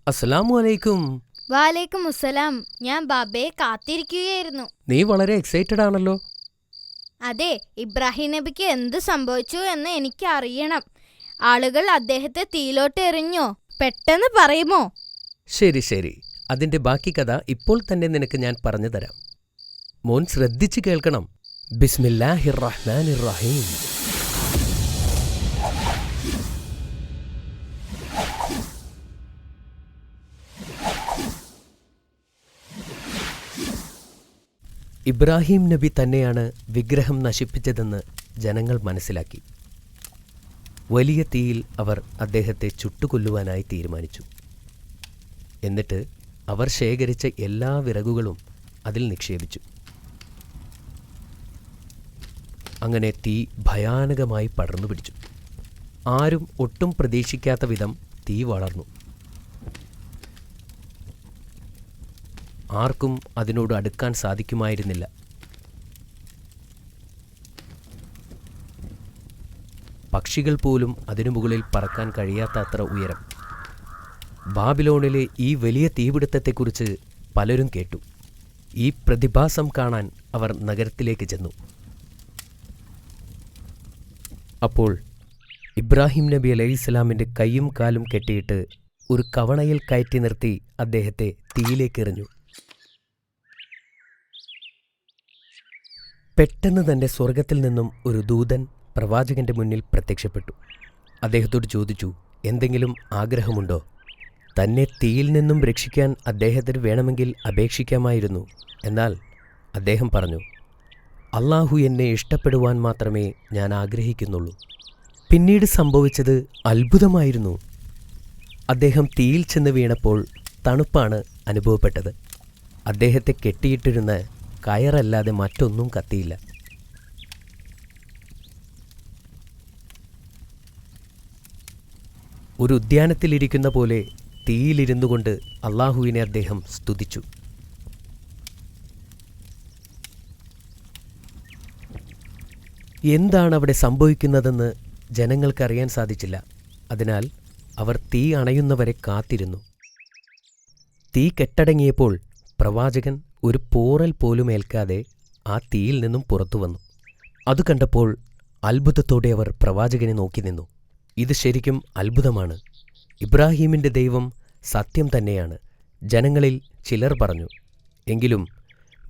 അസ്സലാമു അലൈക്കും. വാലേക്കും മുസ്സലാം. ഞാൻ ബാബയെ കാത്തിരിക്കുകയായിരുന്നു. നീ വളരെ എക്സൈറ്റഡ് ആണല്ലോ. അതെ, ഇബ്രാഹിം നബിക്ക് എന്ത് സംഭവിച്ചു എന്ന് എനിക്ക് അറിയണം. ആളുകൾ അദ്ദേഹത്തെ തീയിലോട്ട് എറിഞ്ഞോ? പെട്ടെന്ന് പറയുമോ? ശരി ശരി, അതിന്റെ ബാക്കി കഥ ഇപ്പോൾ തന്നെ നിനക്ക് ഞാൻ പറഞ്ഞു തരാം. മോൻ ശ്രദ്ധിച്ചു കേൾക്കണം. ബിസ്മില്ലാഹിർ റഹ്മാനിർ റഹീം. ഇബ്രാഹിം നബി തന്നെയാണ് വിഗ്രഹം നശിപ്പിച്ചതെന്ന് ജനങ്ങൾ മനസ്സിലാക്കി. വലിയ തീയിൽ അവർ അദ്ദേഹത്തെ ചുട്ടുകൊല്ലുവാനായി തീരുമാനിച്ചു. എന്നിട്ട് അവർ ശേഖരിച്ച എല്ലാ വിറകുകളും അതിൽ നിക്ഷേപിച്ചു. അങ്ങനെ തീ ഭയാനകമായി പടർന്നു പിടിച്ചു. ആരും ഒട്ടും പ്രതീക്ഷിക്കാത്ത വിധം തീ വളർന്നു. ആർക്കും അതിനോട് അടുക്കാൻ സാധിക്കുമായിരുന്നില്ല. പക്ഷികൾ പോലും അതിനു മുകളിൽ പറക്കാൻ കഴിയാത്ത അത്ര ഉയരം. ബാബിലോണിലെ ഈ വലിയ തീപിടുത്തത്തെക്കുറിച്ച് പലരും കേട്ടു. ഈ പ്രതിഭാസം കാണാൻ അവർ നഗരത്തിലേക്ക് ചെന്നു. അപ്പോൾ ഇബ്രാഹിം നബി അലൈഹിസ്സലാമിൻ്റെ കൈയും കാലും കെട്ടിയിട്ട് ഒരു കവണയിൽ കയറ്റി നിർത്തി അദ്ദേഹത്തെ തീയിലേക്കെറിഞ്ഞു. പെട്ടെന്ന് തന്നെ സ്വർഗത്തിൽ നിന്നും ഒരു ദൂതൻ പ്രവാചകന്റെ മുന്നിൽ പ്രത്യക്ഷപ്പെട്ടു. അദ്ദേഹത്തോട് ചോദിച്ചു, എന്തെങ്കിലും ആഗ്രഹമുണ്ടോ? തന്നെ തീയിൽ നിന്നും രക്ഷിക്കാൻ അദ്ദേഹത്തിന് വേണമെങ്കിൽ അപേക്ഷിക്കാമായിരുന്നു. എന്നാൽ അദ്ദേഹം പറഞ്ഞു, അള്ളാഹു എന്നെ ഇഷ്ടപ്പെടുവാൻ മാത്രമേ ഞാൻ ആഗ്രഹിക്കുന്നുള്ളൂ. പിന്നീട് സംഭവിച്ചത് അത്ഭുതമായിരുന്നു. അദ്ദേഹം തീയിൽ ചെന്ന് വീണപ്പോൾ തണുപ്പാണ് അനുഭവപ്പെട്ടത്. അദ്ദേഹത്തെ കെട്ടിയിട്ടിരുന്ന കയറല്ലാതെ മറ്റൊന്നും കത്തിയില്ല. ഒരു ഉദ്യാനത്തിലിരിക്കുന്ന പോലെ തീയിലിരുന്നു കൊണ്ട് അള്ളാഹുവിനെ അദ്ദേഹം സ്തുതിച്ചു. എന്താണ് അവിടെ സംഭവിക്കുന്നതെന്ന് ജനങ്ങൾക്കറിയാൻ സാധിച്ചില്ല. അതിനാൽ അവർ തീ അണയുന്നവരെ കാത്തിരുന്നു. തീ കെട്ടടങ്ങിയപ്പോൾ പ്രവാചകൻ ഒരു പോറൽ പോലും ഏൽക്കാതെ ആ തീയിൽ നിന്നും പുറത്തു വന്നു. അത് കണ്ടപ്പോൾ അത്ഭുതത്തോടെ അവർ പ്രവാചകനെ നോക്കി നിന്നു. ഇത് ശരിക്കും അത്ഭുതമാണ്. ഇബ്രാഹീമിൻ്റെ ദൈവം സത്യം തന്നെയാണ്, ജനങ്ങളിൽ ചിലർ പറഞ്ഞു. എങ്കിലും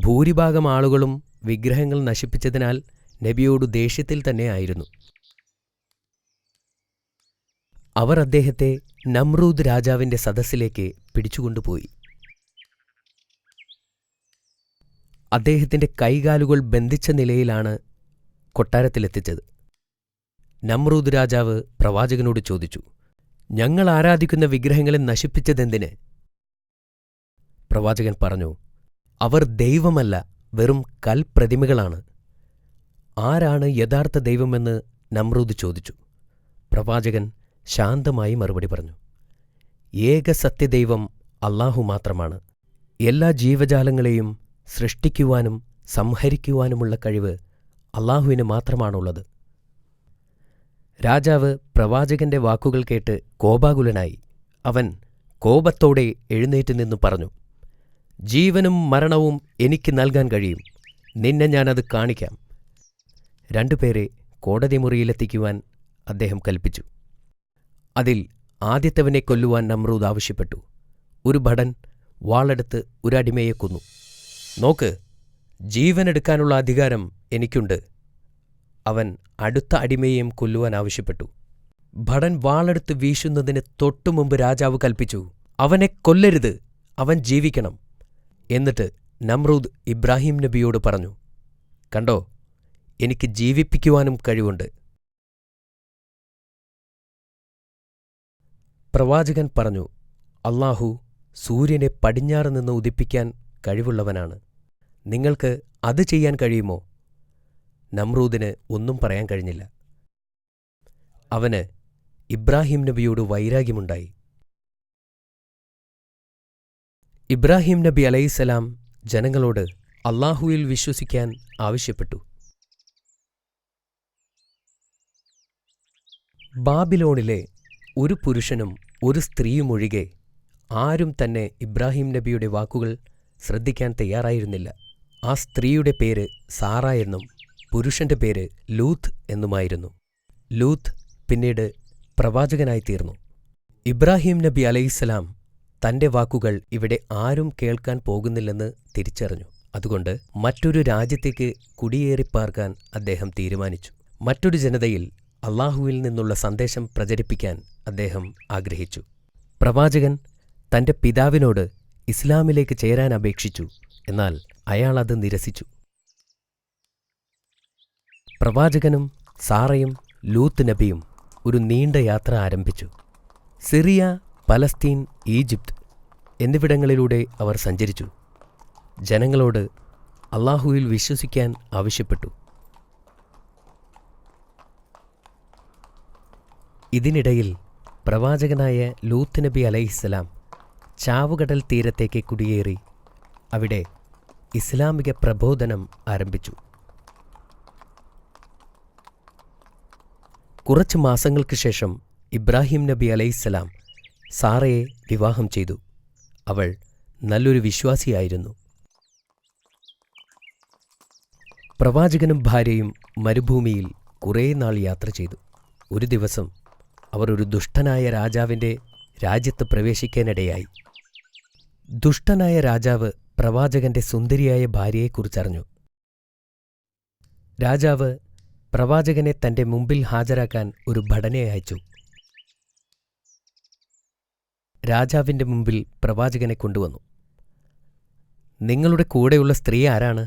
ഭൂരിഭാഗം ആളുകളും വിഗ്രഹങ്ങൾ നശിപ്പിച്ചതിനാൽ നബിയോട് ദേഷ്യത്തിൽ തന്നെ ആയിരുന്നു. അവർ അദ്ദേഹത്തെ നമ്രൂദ് രാജാവിൻ്റെ സദസ്സിലേക്ക് പിടിച്ചുകൊണ്ടുപോയി. അദ്ദേഹത്തിൻ്റെ കൈകാലുകൾ ബന്ധിച്ച നിലയിലാണ് കൊട്ടാരത്തിലെത്തിച്ചത്. നമ്രൂദ് രാജാവ് പ്രവാചകനോട് ചോദിച്ചു, ഞങ്ങൾ ആരാധിക്കുന്ന വിഗ്രഹങ്ങളെ നശിപ്പിച്ചതെന്തിന്? പ്രവാചകൻ പറഞ്ഞു, അവർ ദൈവമല്ല, വെറും കൽപ്രതിമകളാണ്. ആരാണ് യഥാർത്ഥ ദൈവമെന്ന് നമ്രൂദ് ചോദിച്ചു. പ്രവാചകൻ ശാന്തമായി മറുപടി പറഞ്ഞു, ഏക സത്യദൈവം അല്ലാഹു മാത്രമാണ്. എല്ലാ ജീവജാലങ്ങളെയും സൃഷ്ടിക്കുവാനും സംഹരിക്കുവാനുമുള്ള കഴിവ് അല്ലാഹുവിന് മാത്രമാണുള്ളത്. രാജാവ് പ്രവാചകന്റെ വാക്കുകൾ കേട്ട് കോപാകുലനായി. അവൻ കോപത്തോടെ എഴുന്നേറ്റ് നിന്നു പറഞ്ഞു, ജീവനും മരണവും എനിക്ക് നൽകാൻ കഴിയും. നിന്നെ ഞാനത് കാണിക്കാം. രണ്ടുപേരെ കോടതി മുറിയിലെത്തിക്കുവാൻ അദ്ദേഹം കൽപ്പിച്ചു. അതിൽ ആദ്യത്തവനെ കൊല്ലുവാൻ നമ്രൂദ് ആവശ്യപ്പെട്ടു. ഒരു ഭടൻ വാളെടുത്ത് ഒരു അടിമയെ കൊന്നു. നോക്ക്, ജീവനെടുക്കാനുള്ള അധികാരം എനിക്കുണ്ട്. അവൻ അടുത്ത അടിമയെയും കൊല്ലുവാൻ ആവശ്യപ്പെട്ടു. ഭടൻ വാളെടുത്ത് വീശുന്നതിന് തൊട്ടുമുമ്പ് രാജാവ് കൽപ്പിച്ചു, അവനെ കൊല്ലരുത്, അവൻ ജീവിക്കണം. എന്നിട്ട് നമ്രൂദ് ഇബ്രാഹിം നബിയോട് പറഞ്ഞു, കണ്ടോ, എനിക്ക് ജീവിപ്പിക്കുവാനും കഴിവുണ്ട്. പ്രവാചകൻ പറഞ്ഞു, അല്ലാഹു സൂര്യനെ പടിഞ്ഞാറ് നിന്ന് ഉദിപ്പിക്കാൻ കഴിവുള്ളവനാണ്. നിങ്ങൾക്ക് അത് ചെയ്യാൻ കഴിയുമോ? നമ്രൂദിന് ഒന്നും പറയാൻ കഴിഞ്ഞില്ല. അവന് ഇബ്രാഹിം നബിയോട് വൈരാഗ്യമുണ്ടായി. ഇബ്രാഹിം നബി അലൈഹിസ്സലാം ജനങ്ങളോട് അല്ലാഹുവിൽ വിശ്വസിക്കാൻ ആവശ്യപ്പെട്ടു. ബാബിലോണിലെ ഒരു പുരുഷനും ഒരു സ്ത്രീയുമൊഴികെ ആരും തന്നെ ഇബ്രാഹിം നബിയുടെ വാക്കുകൾ ശ്രദ്ധിക്കാൻ തയ്യാറായിരുന്നില്ല. ആ സ്ത്രീയുടെ പേര് സാറ എന്നും പുരുഷന്റെ പേര് ലൂത്ത് എന്നുമായിരുന്നു. ലൂത്ത് പിന്നീട് പ്രവാചകനായിത്തീർന്നു. ഇബ്രാഹിം നബി അലൈഹിസ്സലാം തന്റെ വാക്കുകൾ ഇവിടെ ആരും കേൾക്കാൻ പോകുന്നില്ലെന്ന് തിരിച്ചറിഞ്ഞു. അതുകൊണ്ട് മറ്റൊരു രാജ്യത്തേക്ക് കുടിയേറിപ്പാർക്കാൻ അദ്ദേഹം തീരുമാനിച്ചു. മറ്റൊരു ജനതയിൽ അള്ളാഹുവിൽ നിന്നുള്ള സന്ദേശം പ്രചരിപ്പിക്കാൻ അദ്ദേഹം ആഗ്രഹിച്ചു. പ്രവാചകൻ തന്റെ പിതാവിനോട് ഇസ്ലാമിലേക്ക് ചേരാൻ അപേക്ഷിച്ചു. എന്നാൽ അയാൾ അത് നിരസിച്ചു. പ്രവാചകനും സാറയും ലൂത്ത് നബിയും ഒരു നീണ്ട യാത്ര ആരംഭിച്ചു. സിറിയ, പലസ്തീൻ, ഈജിപ്ത് എന്നിവിടങ്ങളിലൂടെ അവർ സഞ്ചരിച്ചു. ജനങ്ങളോട് അള്ളാഹുവിൽ വിശ്വസിക്കാൻ ആവശ്യപ്പെട്ടു. ഇതിനിടയിൽ പ്രവാചകനായ ലൂത്ത് നബി അലൈഹിസ്സലാം ചാവുകടൽ തീരത്തേക്ക് കുടിയേറി അവിടെ ഇസ്ലാമിക പ്രബോധനം ആരംഭിച്ചു. കുറച്ച് മാസങ്ങൾക്ക് ശേഷം ഇബ്രാഹിം നബി അലൈഹിസ്സലാം സാറയെ വിവാഹം ചെയ്തു. അവൾ നല്ലൊരു വിശ്വാസിയായിരുന്നു. പ്രവാചകനും ഭാര്യയും മരുഭൂമിയിൽ കുറേ നാൾ യാത്ര ചെയ്തു. ഒരു ദിവസം അവർ ഒരു ദുഷ്ടനായ രാജാവിൻ്റെ രാജ്യത്ത് പ്രവേശിക്കാനിടയായി. ദുഷ്ടനായ രാജാവ് പ്രവാചകന്റെ സുന്ദരിയായ ഭാര്യയെക്കുറിച്ചറിഞ്ഞു. രാജാവ് പ്രവാചകനെ തന്റെ മുമ്പിൽ ഹാജരാക്കാൻ ഒരു ഭടനെ അയച്ചു. രാജാവിന്റെ മുമ്പിൽ പ്രവാചകനെ കൊണ്ടുവന്നു. നിങ്ങളുടെ കൂടെയുള്ള സ്ത്രീ ആരാണ്?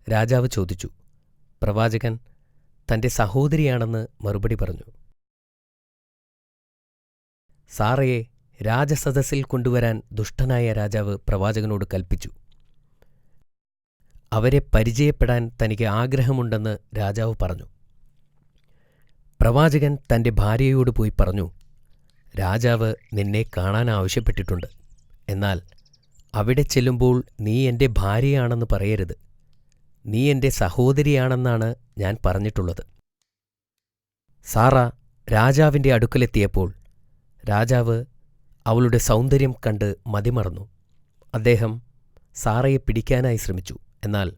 രാജാവ് ചോദിച്ചു. പ്രവാചകൻ തന്റെ സഹോദരിയാണെന്ന് മറുപടി പറഞ്ഞു. സാറയെ രാജസദസ്സിൽ കൊണ്ടുവരാൻ ദുഷ്ടനായ രാജാവ് പ്രവാചകനോട് കൽപ്പിച്ചു. അവരെ പരിചയപ്പെടാൻ തനിക്ക് ആഗ്രഹമുണ്ടെന്ന് രാജാവ് പറഞ്ഞു. പ്രവാചകൻ തന്റെ ഭാര്യയോട് പോയി പറഞ്ഞു, രാജാവ് നിന്നെ കാണാൻ ആവശ്യപ്പെട്ടിട്ടുണ്ട്. എന്നാൽ അവിടെ ചെല്ലുമ്പോൾ നീ എൻ്റെ ഭാര്യയാണെന്ന് പറയരുത്. നീ എൻ്റെ സഹോദരിയാണെന്നാണ് ഞാൻ പറഞ്ഞിട്ടുള്ളത്. സാറ രാജാവിൻ്റെ അടുക്കലെത്തിയപ്പോൾ രാജാവ് അവളുടെ സൗന്ദര്യം കണ്ട് മതിമറന്നു. അദ്ദേഹം സാറയെ പിടിക്കാനായി ശ്രമിച്ചു. എന്നാൽ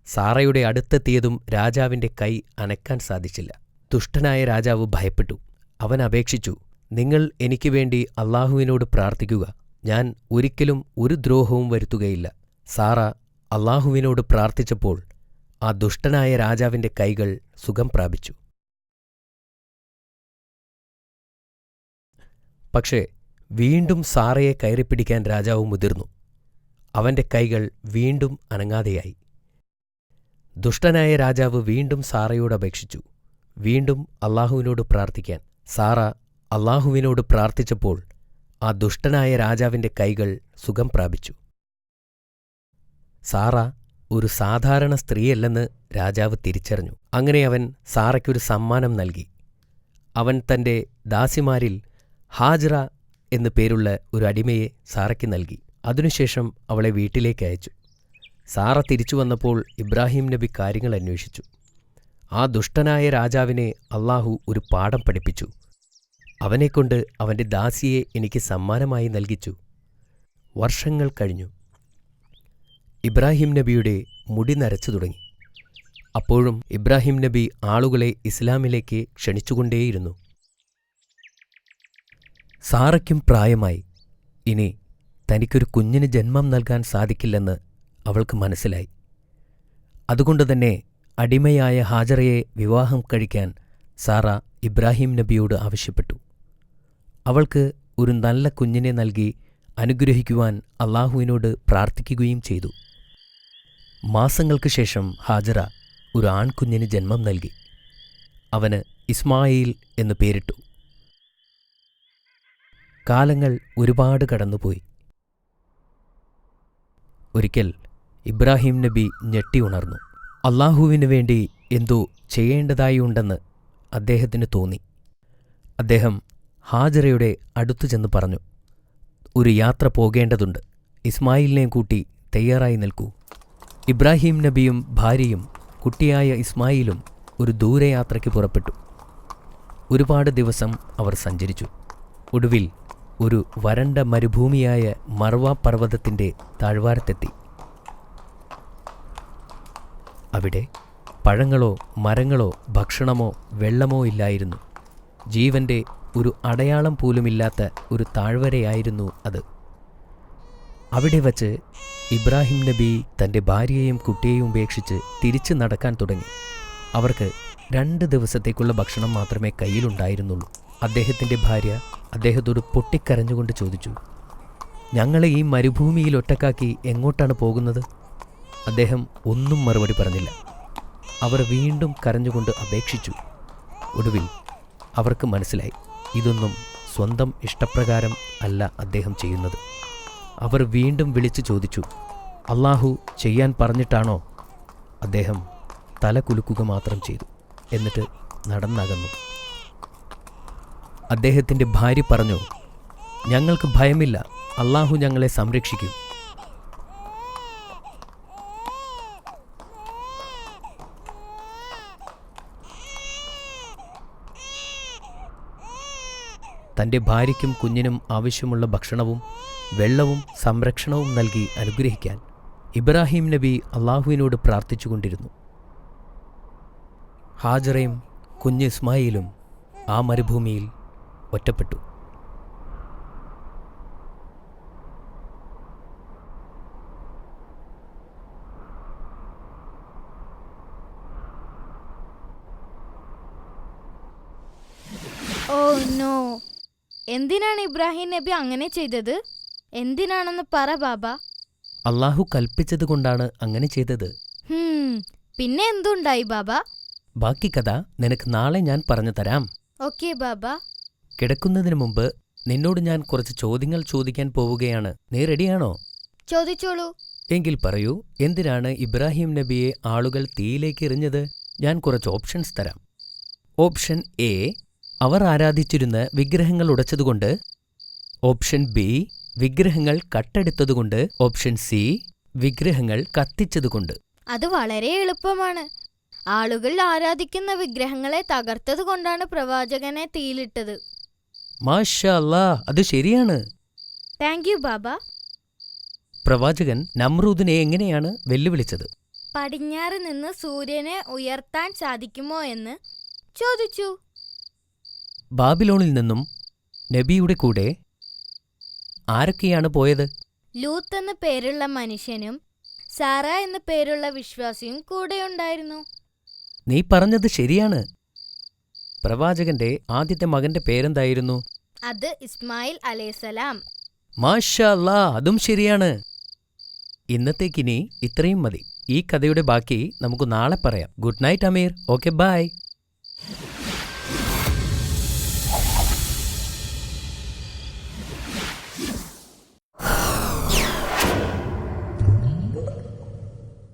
സാറയുടെ അടുത്തെത്തിയതും രാജാവിൻ്റെ കൈ അനക്കാൻ സാധിച്ചില്ല. ദുഷ്ടനായ രാജാവ് ഭയപ്പെട്ടു. അവൻ അപേക്ഷിച്ചു, നിങ്ങൾ എനിക്ക് വേണ്ടി അള്ളാഹുവിനോട് പ്രാർത്ഥിക്കുക. ഞാൻ ഒരിക്കലും ഒരു ദ്രോഹവും വരുത്തുകയില്ല. സാറ അള്ളാഹുവിനോട് പ്രാർത്ഥിച്ചപ്പോൾ ആ ദുഷ്ടനായ രാജാവിൻ്റെ കൈകൾ സുഖം പ്രാപിച്ചു. പക്ഷേ വീണ്ടും സാറയെ കയറിപ്പിടിക്കാൻ രാജാവ് മുതിർന്നു. അവന്റെ കൈകൾ വീണ്ടും അനങ്ങാതെയായി. ദുഷ്ടനായ രാജാവ് വീണ്ടും സാറയോട് അപേക്ഷിച്ചു, വീണ്ടും അള്ളാഹുവിനോട് പ്രാർത്ഥിക്കാൻ. സാറ അള്ളാഹുവിനോട് പ്രാർത്ഥിച്ചപ്പോൾ ആ ദുഷ്ടനായ രാജാവിൻ്റെ കൈകൾ സുഖം പ്രാപിച്ചു. സാറ ഒരു സാധാരണ സ്ത്രീയല്ലെന്ന് രാജാവ് തിരിച്ചറിഞ്ഞു. അങ്ങനെ അവൻ സാറയ്ക്കൊരു സമ്മാനം നൽകി. അവൻ തൻ്റെ ദാസിമാരിൽ ഹാജറ എന്നു പേരുള്ള ഒരു അടിമയെ സാറയ്ക്ക് നൽകി. അതിനുശേഷം അവളെ വീട്ടിലേക്ക് അയച്ചു. സാറ തിരിച്ചു വന്നപ്പോൾ ഇബ്രാഹിം നബി കാര്യങ്ങൾ അന്വേഷിച്ചു. ആ ദുഷ്ടനായ രാജാവിനെ അള്ളാഹു ഒരു പാഠം പഠിപ്പിച്ചു. അവനെക്കൊണ്ട് അവൻ്റെ ദാസിയെ എനിക്ക് സമ്മാനമായി നൽകിച്ചു. വർഷങ്ങൾ കഴിഞ്ഞു. ഇബ്രാഹിം നബിയുടെ മുടി നരച്ചു തുടങ്ങി. അപ്പോഴും ഇബ്രാഹിം നബി ആളുകളെ ഇസ്ലാമിലേക്ക് ക്ഷണിച്ചുകൊണ്ടേയിരുന്നു. സാറയ്ക്കും പ്രായമായി. ഇനി തനിക്കൊരു കുഞ്ഞിന് ജന്മം നൽകാൻ സാധിക്കില്ലെന്ന് അവൾക്ക് മനസ്സിലായി. അതുകൊണ്ടുതന്നെ അടിമയായ ഹാജറയെ വിവാഹം കഴിക്കാൻ സാറ ഇബ്രാഹിം നബിയോട് ആവശ്യപ്പെട്ടു. അവൾക്ക് ഒരു നല്ല കുഞ്ഞിനെ നൽകി അനുഗ്രഹിക്കുവാൻ അള്ളാഹുവിനോട് പ്രാർത്ഥിക്കുകയും ചെയ്തു. മാസങ്ങൾക്ക് ശേഷം ഹാജറ ഒരു ആൺകുഞ്ഞിന് ജന്മം നൽകി. അവന് ഇസ്മായിൽ എന്നു പേരിട്ടു. കാലങ്ങൾ ഒരുപാട് കടന്നുപോയി. ഒരിക്കൽ ഇബ്രാഹിം നബി ഞെട്ടി ഉണർന്നു. അള്ളാഹുവിനു വേണ്ടി എന്തോ ചെയ്യേണ്ടതായുണ്ടെന്ന് അദ്ദേഹത്തിന് തോന്നി. അദ്ദേഹം ഹാജറയുടെ അടുത്തു ചെന്ന് പറഞ്ഞു, ഒരു യാത്ര പോകേണ്ടതുണ്ട്. ഇസ്മായിലിനെയും കൂട്ടി തയ്യാറായി നിൽക്കൂ. ഇബ്രാഹിം നബിയും ഭാര്യയും കുട്ടിയായ ഇസ്മായിലും ഒരു ദൂരയാത്രയ്ക്ക് പുറപ്പെട്ടു. ഒരുപാട് ദിവസം അവർ സഞ്ചരിച്ചു. ഒടുവിൽ ഒരു വരണ്ട മരുഭൂമിയായ മർവ പർവ്വതത്തിൻ്റെ താഴ്വാരത്തെത്തി. അവിടെ പഴങ്ങളോ മരങ്ങളോ ഭക്ഷണമോ വെള്ളമോ ഇല്ലായിരുന്നു. ജീവന്റെ ഒരു അടയാളം പോലുമില്ലാത്ത ഒരു താഴ്വരയായിരുന്നു അത്. അവിടെ വച്ച് ഇബ്രാഹിം നബി തൻ്റെ ഭാര്യയെയും കുട്ടിയെയും ഉപേക്ഷിച്ച് തിരിച്ചു നടക്കാൻ തുടങ്ങി. അവർക്ക് 2 ദിവസത്തേക്കുള്ള ഭക്ഷണം മാത്രമേ കയ്യിലുണ്ടായിരുന്നുള്ളൂ. അദ്ദേഹത്തിൻ്റെ ഭാര്യ അദ്ദേഹത്തോട് പൊട്ടിക്കരഞ്ഞുകൊണ്ട് ചോദിച്ചു, ഞങ്ങളെ ഈ മരുഭൂമിയിൽ ഒറ്റക്കാക്കി എങ്ങോട്ടാണ് പോകുന്നത്? അദ്ദേഹം ഒന്നും മറുപടി പറഞ്ഞില്ല. അവർ വീണ്ടും കരഞ്ഞുകൊണ്ട് അപേക്ഷിച്ചു. ഒടുവിൽ അവർക്ക് മനസ്സിലായി, ഇതൊന്നും സ്വന്തം ഇഷ്ടപ്രകാരം അല്ല അദ്ദേഹം ചെയ്യുന്നത്. അവർ വീണ്ടും വിളിച്ചു ചോദിച്ചു, അള്ളാഹു ചെയ്യാൻ പറഞ്ഞിട്ടാണോ? അദ്ദേഹം തല കുലുക്കുക മാത്രം ചെയ്തു. എന്നിട്ട് നടന്നകന്നു. അദ്ദേഹത്തിൻ്റെ ഭാര്യ പറഞ്ഞു, ഞങ്ങൾക്ക് ഭയമില്ല, അള്ളാഹു ഞങ്ങളെ സംരക്ഷിക്കും. തൻ്റെ ഭാര്യയ്ക്കും കുഞ്ഞിനും ആവശ്യമുള്ള ഭക്ഷണവും വെള്ളവും സംരക്ഷണവും നൽകി അനുഗ്രഹിക്കാൻ ഇബ്രാഹിം നബി അള്ളാഹുവിനോട് പ്രാർത്ഥിച്ചുകൊണ്ടിരുന്നു. ഹാജറയും കുഞ്ഞ് ഇസ്മായിലും ആ മരുഭൂമിയിൽ ഒറ്റപ്പെട്ടു. ഓ നോ, എന്തിനാണ് ഇബ്രാഹിം നബി അങ്ങനെ ചെയ്തത്? എന്തിനാണെന്ന് പറ ബാബ. അള്ളാഹു കൽപ്പിച്ചതുകൊണ്ടാണ് അങ്ങനെ ചെയ്തത്. പിന്നെ എന്തുണ്ടായി ബാബ? ബാക്കി കഥ നിനക്ക് നാളെ ഞാൻ പറഞ്ഞു തരാം. ഓക്കെ ബാബ. കിടക്കുന്നതിന് മുമ്പ് നിന്നോട് ഞാൻ കുറച്ച് ചോദ്യങ്ങൾ ചോദിക്കാൻ പോവുകയാണ്. നീ റെഡിയാണോ? ചോദിച്ചോളൂ. എങ്കിൽ പറയൂ, എന്തിനാണ് ഇബ്രാഹിം നബിയെ ആളുകൾ തീയിലേക്ക് എറിഞ്ഞത്? ഞാൻ കുറച്ച് ഓപ്ഷൻസ് തരാം. ഓപ്ഷൻ എ, അവർ ആരാധിച്ചിരുന്ന വിഗ്രഹങ്ങൾ ഉടച്ചതുകൊണ്ട്. ഓപ്ഷൻ ബി, വിഗ്രഹങ്ങൾ കട്ടെടുത്തതുകൊണ്ട്. ഓപ്ഷൻ സി, വിഗ്രഹങ്ങൾ കത്തിച്ചതുകൊണ്ട്. അത് വളരെ എളുപ്പമാണ്. ആളുകൾ ആരാധിക്കുന്ന വിഗ്രഹങ്ങളെ തകർത്തതുകൊണ്ടാണ് പ്രവാചകനെ തീയിലിട്ടത്. മാഷാ അല്ലാ, അത് ശരിയാണ്. താങ്ക് യു ബാബ. പ്രവാചകൻ നമ്രൂദിനെ എങ്ങനെയാണ് വെല്ലുവിളിച്ചത്? പടിഞ്ഞാറ് നിന്ന് സൂര്യനെ ഉയർത്താൻ സാധിക്കുമോ എന്ന് ചോദിച്ചു. ബാബിലോണിൽ നിന്നും നബിയുടെ കൂടെ ആരൊക്കെയാണ് പോയത്? ലൂത്ത് എന്ന പേരുള്ള മനുഷ്യനും സാറ എന്ന പേരുള്ള വിശ്വാസിയും കൂടെയുണ്ടായിരുന്നു. നീ പറഞ്ഞത് ശരിയാണ്. പ്രവാചകന്റെ ആദ്യത്തെ മകന്റെ പേരെന്തായിരുന്നു? അത് ഇസ്മായിൽ അലൈഹിസ്സലാം. മാഷാ അല്ലാ, അതും ശരിയാണ്. ഇന്നത്തേക്കിനി ഇത്രയും മതി. ഈ കഥയുടെ ബാക്കി നമുക്ക് നാളെ പറയാം. Good night Ameer. Okay, by.